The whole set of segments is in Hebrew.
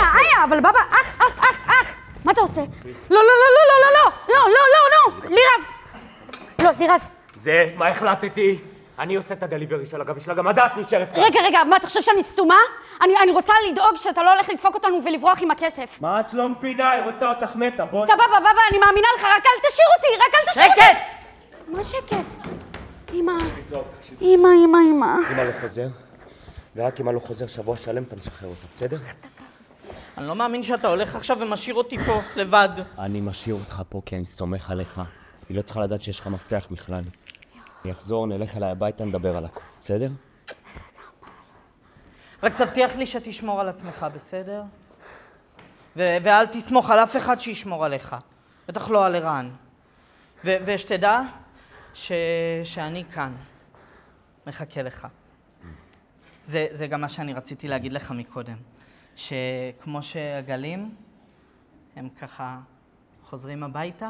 איה, אבל בבא, אח, מה אתה עושה? לא, לירז! לא, לירז. זה, מה החלטתי? אני עושה את הדליברי של הגבי שלה, גם הדעת נשארת כאן. רגע, מה, אתה חושב שאני סתומה? אני רוצה לדאוג שאתה לא הולך לדפוק אותנו ולברוח עם הכסף. מה את לא מבינה? היא רוצה אותך מתה, בואי. סבבה, בבא, אני מאמינה לך, רק אל תשאיר אותי, שקט! מה שקט? אמא. טוב, תקשיב. אמא. אמא לא חוזר, ורק אמא לא חוזר שבוע שלם, אתה משחרר אותה, בסדר? אני לא מאמין שאתה הולך עכשיו ומשאיר אותי פה, לבד. אני משאיר אותך פה כי אני סומך עליך. היא לא צריכה לדעת שיש לך מפתח בכלל. אני אחזור, נלך אליי הביתה, נדבר על הכל, בסדר? רק תבטיח לי שתשמור על עצמך, בסדר? ואל תסמוך על אף אחד שישמור עליך. בטח לא על ערן. ושתדע שאני כאן. מחכה לך. זה גם מה שאני רציתי להגיד לך מקודם. שכמו שהגלים, הם ככה חוזרים הביתה,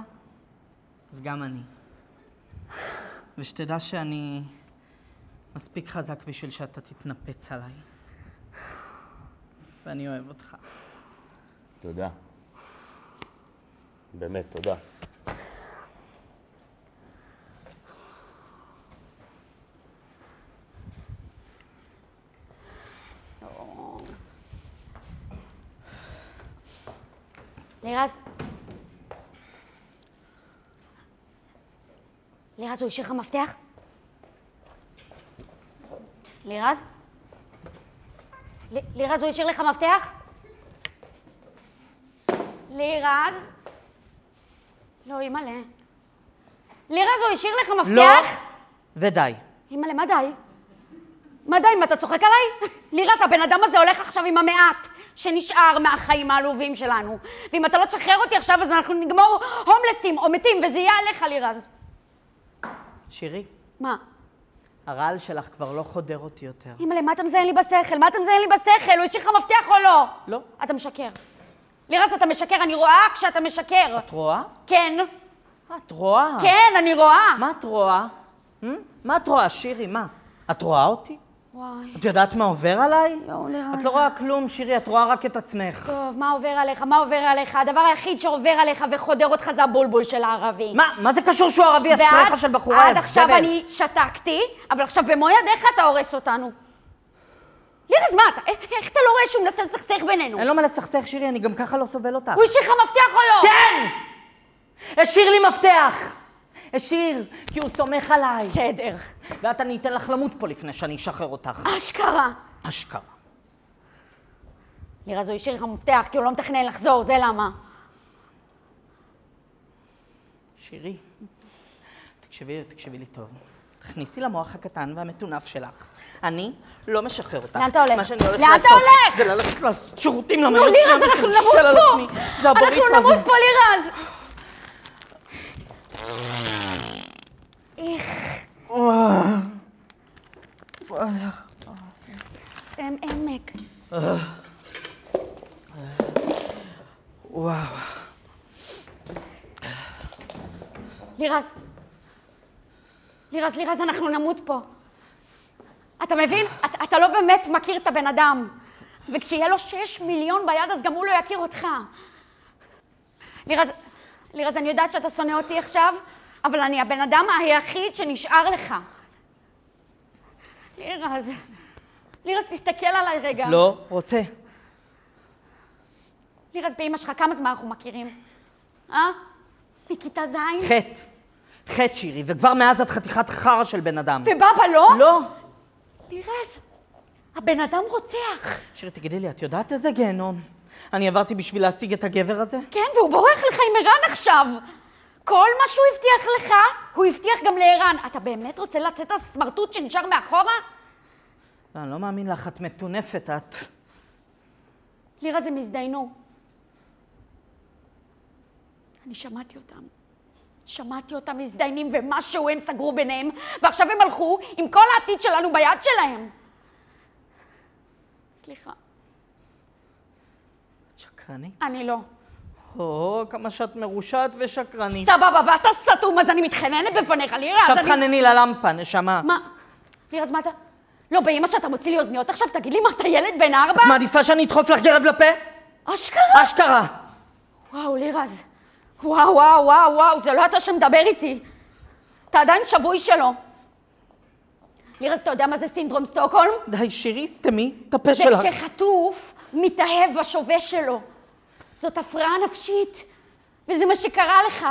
אז גם אני. ושתדע שאני מספיק חזק בשביל שאתה תתנפץ עליי. ואני אוהב אותך. תודה. באמת, תודה. לירז, הוא השאיר לך מפתח? לירז? לירז, הוא השאיר לך מפתח? לירז? לא, אימא'לה. לירז, הוא השאיר לך מפתח? לא, ודי. אימא'לה, מה די? מה די, מה, אתה צוחק עליי? לירז, הבן אדם הזה הולך עכשיו עם המעט שנשאר מהחיים העלובים שלנו. ואם אתה לא תשחרר אותי עכשיו, אז אנחנו נגמור הומלסים או מתים, וזה יהיה עליך, לירז. שירי? מה? הרעל שלך כבר לא חודר אותי יותר. אימא'לה, מה אתה מזיין לי בשכל? הוא השאיר לך מפתח או לא? לא. אתה משקר. לירז, אתה משקר, אני רואה כשאתה משקר. את רואה? כן. את רואה? כן, אני רואה. מה את רואה? מה את רואה, שירי? מה? את רואה אותי? וואי. את יודעת מה עובר עליי? יואו, לירז. את לא רואה כלום, שירי, את רואה רק את עצמך. טוב, מה עובר עליך? הדבר היחיד שעובר עליך וחודר אותך זה הבולבול של הערבי. מה זה קשור שהוא ערבי, הסטרחה של בחורה הזבל? עד עכשיו אני שתקתי, אבל עכשיו במו ידיך אתה הורס אותנו. לירז, מה אתה? איך אתה לא רואה שהוא מנסה לסכסך בינינו? אין לו מה לסכסך, שירי, אני גם ככה לא סובל אותך. הוא השאיר לך מפתח או לא? כן! השאיר לי מפתח! השאיר, כי הוא סומך עליי. בסדר. ואת אני אתן לך למות פה לפני שאני אשחרר אותך. אשכרה. אשכרה. לירז, הוא השאיר לך מפתח כי הוא לא מתכנן לחזור, זה למה? שירי, תקשיבי לי טוב. תכניסי למוח הקטן והמטונף שלך. אני לא משחרר אותך. לאן אתה הולך? מה שאני הולך לאן לעשות אתה הולך? זה ללכת לשירותים למנות שנייה ושלשל על עצמי. זה הבוריטו הזה. אנחנו נמות פה, לירז! עמק. וואו. לירז, אנחנו נמות פה. אתה מבין? אתה לא באמת מכיר את הבן אדם. וכשיהיה לו 6 מיליון ביד, אז גם הוא לא יכיר אותך. לירז, אני יודעת שאתה שונא אותי עכשיו, אבל אני הבן אדם היחיד שנשאר לך. לירז, תסתכל עליי רגע. לא רוצה. לירז, באמא שלך, כמה זמן אנחנו מכירים? מכיתה ז'? חטא שירי, וכבר מאז את חתיכת חרא של בן אדם. ובבא לא? לא. לירז, הבן אדם רוצח. שירי, תגידי לי, את יודעת איזה גיהנום אני עברתי בשביל להשיג את הגבר הזה? כן, והוא בורח לך עם ערן עכשיו. כל מה שהוא הבטיח לך, הוא הבטיח גם לערן. אתה באמת רוצה לצאת הסמרטוט שנשאר מאחורה? לא, אני לא מאמין לך, את מטונפת, את. לירז, הם הזדיינו. אני שמעתי אותם מזדיינים, ומשהו הם סגרו ביניהם, ועכשיו הם הלכו עם כל העתיד שלנו ביד שלהם. סליחה. את שקרנית? אני לא. כמה שאת מרושעת ושקרנית. סבבה, ואתה סתום, אז אני מתחננת בפניך, לירז. עכשיו תחנני ללמפה, נשמה. מה? לירז, מה אתה? לא, באמא שאתה מוציא לי אוזניות עכשיו, תגיד לי מה, אתה ילד בן 4? את מעדיפה שאני אדחוף לך גרב לפה? אשכרה? אשכרה. וואו, לירז. וואו, וואו, וואו, וואו, זה לא אתה שמדבר איתי. אתה עדיין שבוי שלו. לירז, אתה יודע מה זה סינדרום סטוקהולם? די, שירי, סתמי את הפה שלך. זה כשחטוף מתאהב בשווה שלו. זאת הפרעה נפשית, וזה מה שקרה לך.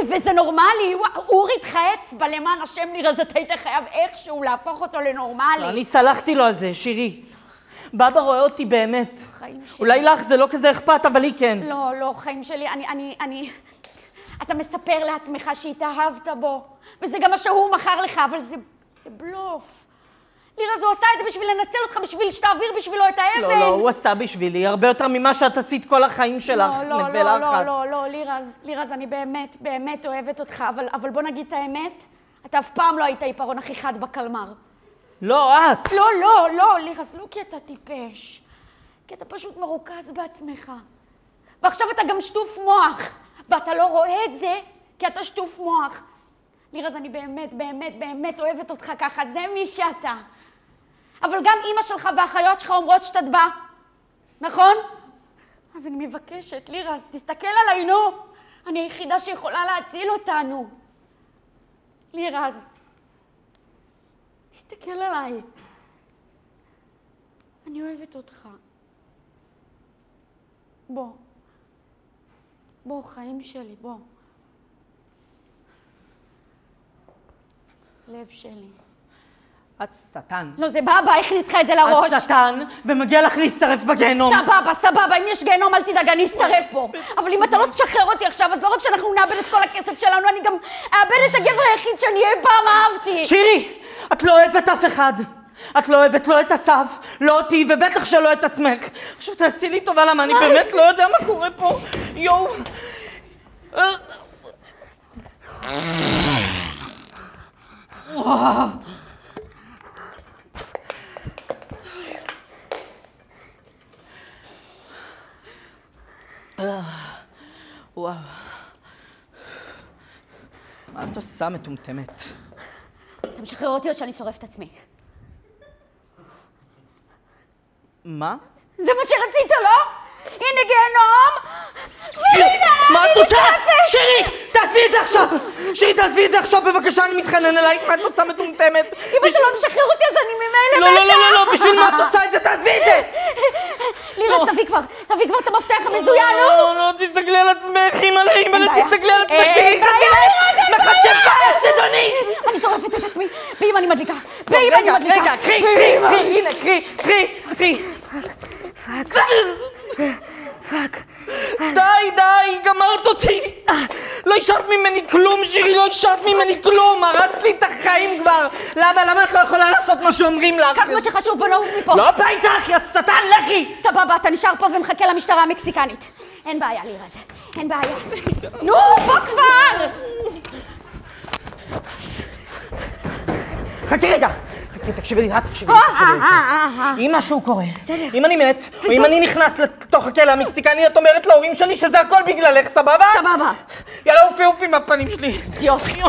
וזה נורמלי, הוא התחייץ למען השם לירז, אתה היית חייב איכשהו להפוך אותו לנורמלי. אני סלחתי לו על זה, שירי. בבא רואה אותי באמת. חיים שלי. אולי לך זה לא כזה אכפת, אבל לי כן. לא, לא, חיים שלי, אתה מספר לעצמך שהתאהבת בו, וזה גם מה שהוא מכר לך, אבל זה בלוף. לירז, הוא עשה את זה בשביל לנצל אותך, בשביל שתעביר בשבילו את האבן. לא, לא, הוא עשה בשבילי, הרבה יותר ממה שאת עשית כל החיים שלך, נבלה אחת. לא, לירז, אני באמת, באמת אוהבת אותך, אבל בוא נגיד את האמת, אתה אף פעם לא היית עיפרון הכי חד בקלמר. לא, את. לא, לירז, לא כי אתה טיפש, כי אתה פשוט מרוכז בעצמך. ועכשיו אתה גם שטוף מוח, ואתה לא רואה את זה כי אתה שטוף מוח. לירז, אני באמת, באמת, באמת אוהבת אותך ככה, זה מי שאתה. אבל גם אמא שלך והאחיות שלך אומרות שאתה בא, נכון? אז אני מבקשת, לירז, תסתכל עליי, נו. אני היחידה שיכולה להציל אותנו. לירז, תסתכל עליי. אני אוהבת אותך. בוא, חיים שלי, בוא. לב שלי. את שטן. לא, זה בבא, הכניס לך את זה לראש. את שטן, ומגיע לך להצטרף בגיהנום. סבבה, אם יש גיהנום, אל תדאג, אני אצטרף פה. אבל אם אתה לא תשחרר אותי עכשיו, אז לא רק שאנחנו נאבד את כל הכסף שלנו, אני גם אאבד את הגבר היחיד שאני אי פעם אהבתי. שירי, את לא אוהבת אף אחד. את לא אוהבת לא את אסף, לא אותי, ובטח שלא את עצמך. עכשיו תעשי לי טובה, למה אני באמת לא יודע מה קורה פה. יואו. וואו. וואו. מה את עושה, מטומטמת? אתה משחרר אותי או שאני שורף את עצמי? מה? זה מה שרצית, לא? הנה גיהנום! והנה! מה את עושה? שירי, תעזבי את זה עכשיו! שירי, תעזבי את זה עכשיו, בבקשה, אני מתחנן אלייך, מה את עושה, מטומטמת? אם אתה לא משחרר אותי, אז אני ממילא מתה! לא, בשביל מה את עושה את זה? תעזבי את זה! לירז, תביא כבר את המפתח המזוין, נו! לא, תסתכלי על עצמך, אימא'לה, תסתכלי על עצמך, תראי חדש! מכשפה שדונית! אני שורפת את עצמי, ואם אני מדליקה, רגע, קחי, הנה, קחי. פאק. די, גמרת אותי! לא השארת ממני כלום, שירי, לא השארת ממני כלום! הרסת לי את החיים כבר! למה את לא יכולה לעשות מה שאומרים לך? קח מה שחשוב, בוא נעוף מפה! לא ביתך, יא שטן, לכי! סבבה, אתה נשאר פה ומחכה למשטרה המקסיקנית. אין בעיה, לירז, אין בעיה. נו, בוא כבר! חכי רגע! תקשיבי לי. אם משהו קורה, אם אני מת, או אם אני נכנס לתוך הכלא המקסיקני, את אומרת להורים שלי שזה הכל בגללך, סבבה? סבבה. יאללה, עופי מהפנים שלי. יופי.